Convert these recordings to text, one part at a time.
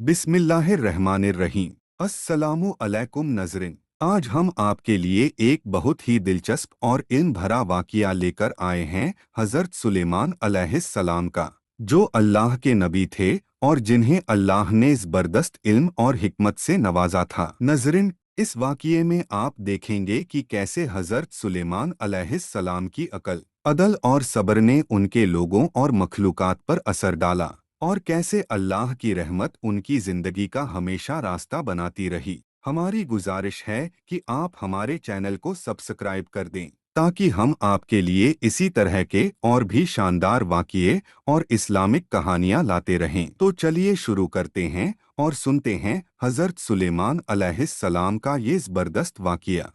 बिस्मिल्लाहिर्रहमानिर्रहीम। अस्सलामु अलैकुम नज़रिन। आज हम आपके लिए एक बहुत ही दिलचस्प और इल्म भरा वाक़िया लेकर आए हैं हज़रत सुलेमान अलैहिस्सलाम का, जो अल्लाह के नबी थे और जिन्हें अल्लाह ने ज़बरदस्त इल्म और हिकमत से नवाजा था। नज़रिन, इस वाक़िए में आप देखेंगे कि कैसे हज़रत सुलेमान अलैहिस्सलाम की अकल, अदल और सब्र ने उनके लोगों और मखलूक़ात पर असर डाला, और कैसे अल्लाह की रहमत उनकी जिंदगी का हमेशा रास्ता बनाती रही। हमारी गुजारिश है कि आप हमारे चैनल को सब्सक्राइब कर दें ताकि हम आपके लिए इसी तरह के और भी शानदार वाक़िए और इस्लामिक कहानियाँ लाते रहें। तो चलिए शुरू करते हैं और सुनते हैं हज़रत सुलेमान अलैहिस्सलाम का ये ज़बरदस्त वाक़िया।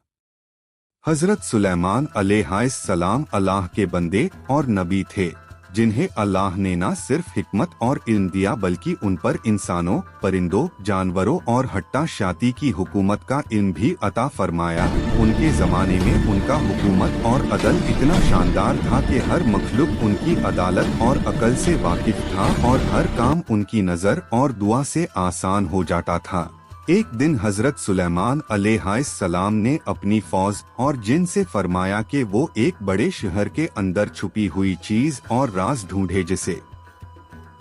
हज़रत सुलेमान अलैहिस्सलाम अल्लाह के बंदे और नबी थे, जिन्हें अल्लाह ने न सिर्फ हिकमत और इल्म दिया बल्कि उन पर इंसानों, परिंदों, जानवरों और हट्टा शाती की हुकूमत का इल्म भी अता फरमाया। उनके ज़माने में उनका हुकूमत और अदल इतना शानदार था कि हर मखलूक उनकी अदालत और अकल से वाकिफ था और हर काम उनकी नज़र और दुआ से आसान हो जाता था। एक दिन हजरत सुलेमान अलैहिस्सलाम ने अपनी फौज और जिन से फरमाया कि वो एक बड़े शहर के अंदर छुपी हुई चीज और राज ढूंढे जिसे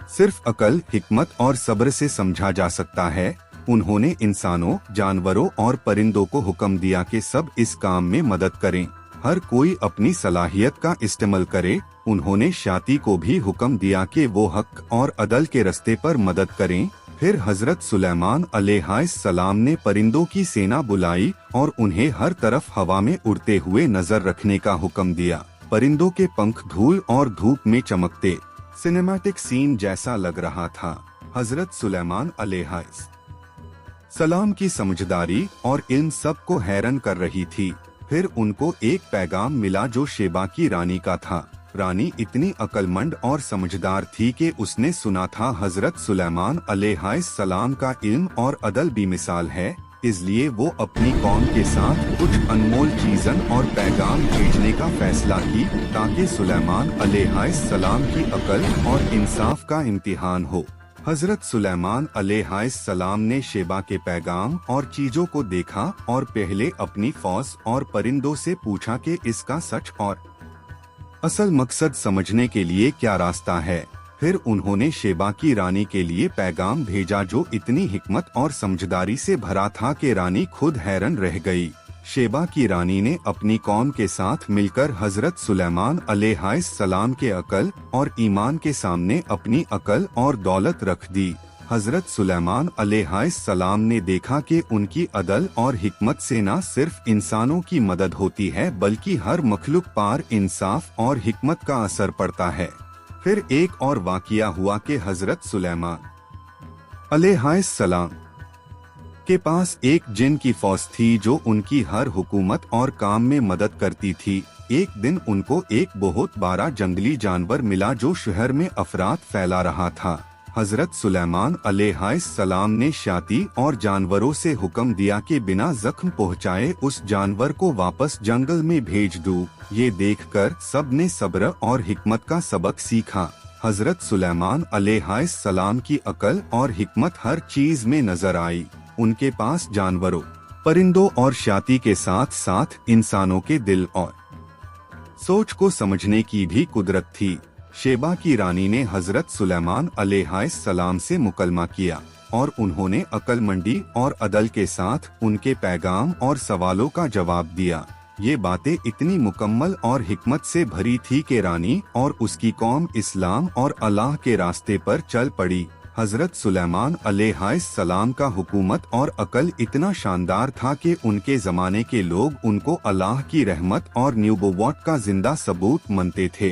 सिर्फ अकल, हिकमत और सब्र से समझा जा सकता है। उन्होंने इंसानों, जानवरों और परिंदों को हुक्म दिया कि सब इस काम में मदद करें, हर कोई अपनी सलाहियत का इस्तेमाल करे। उन्होंने शाती को भी हुक्म दिया कि वो हक और अदल के रास्ते पर मदद करें। फिर हजरत सुलेमान अलैहिस्सलाम ने परिंदों की सेना बुलाई और उन्हें हर तरफ हवा में उड़ते हुए नजर रखने का हुक्म दिया। परिंदों के पंख धूल और धूप में चमकते सिनेमैटिक सीन जैसा लग रहा था। हजरत सुलेमान अलैहिस्सलाम की समझदारी और इल्म सबको हैरान कर रही थी। फिर उनको एक पैगाम मिला जो शेबा की रानी का था। रानी इतनी अक्लमंद और समझदार थी कि उसने सुना था हजरत सुलेमान अलैहिस्सलाम का इल्म और अदल भी मिसाल है, इसलिए वो अपनी कौम के साथ कुछ अनमोल चीज़न और पैगाम भेजने का फैसला की ताकि सुलेमान अलैहिस्सलाम की अकल और इंसाफ का इम्तिहान हो। हजरत सुलेमान अलैहिस्सलाम ने शेबा के पैगाम और चीजों को देखा और पहले अपनी फौज और परिंदों से पूछा कि इसका सच और असल मकसद समझने के लिए क्या रास्ता है। फिर उन्होंने शेबा की रानी के लिए पैगाम भेजा जो इतनी हिकमत और समझदारी से भरा था कि रानी खुद हैरान रह गई। शेबा की रानी ने अपनी कौम के साथ मिलकर हजरत सुलेमान अलैहिस्सलाम के अकल और ईमान के सामने अपनी अकल और दौलत रख दी। हजरत सुलेमान अलैहिस्सलाम ने देखा कि उनकी अदल और हिकमत से न सिर्फ इंसानों की मदद होती है बल्कि हर मखलूक पार इंसाफ और हिकमत का असर पड़ता है। फिर एक और वाक़िया हुआ कि हजरत सुलेमान अलैहिस्सलाम के पास एक जिन की फौज थी जो उनकी हर हुकूमत और काम में मदद करती थी। एक दिन उनको एक बहुत बड़ा जंगली जानवर मिला जो शहर में अफरात फैला रहा था। हजरत सुलेमान अलैहिस्सलाम ने शाती और जानवरों से हुक्म दिया कि बिना जख्म पहुंचाए उस जानवर को वापस जंगल में भेज दो। ये देखकर सब ने सब्र और हिकमत का सबक सीखा। हजरत सुलेमान अलैहिस्सलाम की अकल और हिकमत हर चीज में नजर आई। उनके पास जानवरों, परिंदों और शाती के साथ साथ इंसानों के दिल और सोच को समझने की भी कुदरत थी। शेबा की रानी ने हजरत सुलेमान अलैहिस्सलाम से मुकलमा किया और उन्होंने अक्लमंदी और अदल के साथ उनके पैगाम और सवालों का जवाब दिया। ये बातें इतनी मुकम्मल और हिकमत से भरी थी कि रानी और उसकी कौम इस्लाम और अल्लाह के रास्ते पर चल पड़ी। हजरत सुलेमान अलैहिस्सलाम का हुकूमत और अकल इतना शानदार था कि उनके ज़माने के लोग उनको अल्लाह की रहमत और न्यूबुव्वत का जिंदा सबूत मानते थे।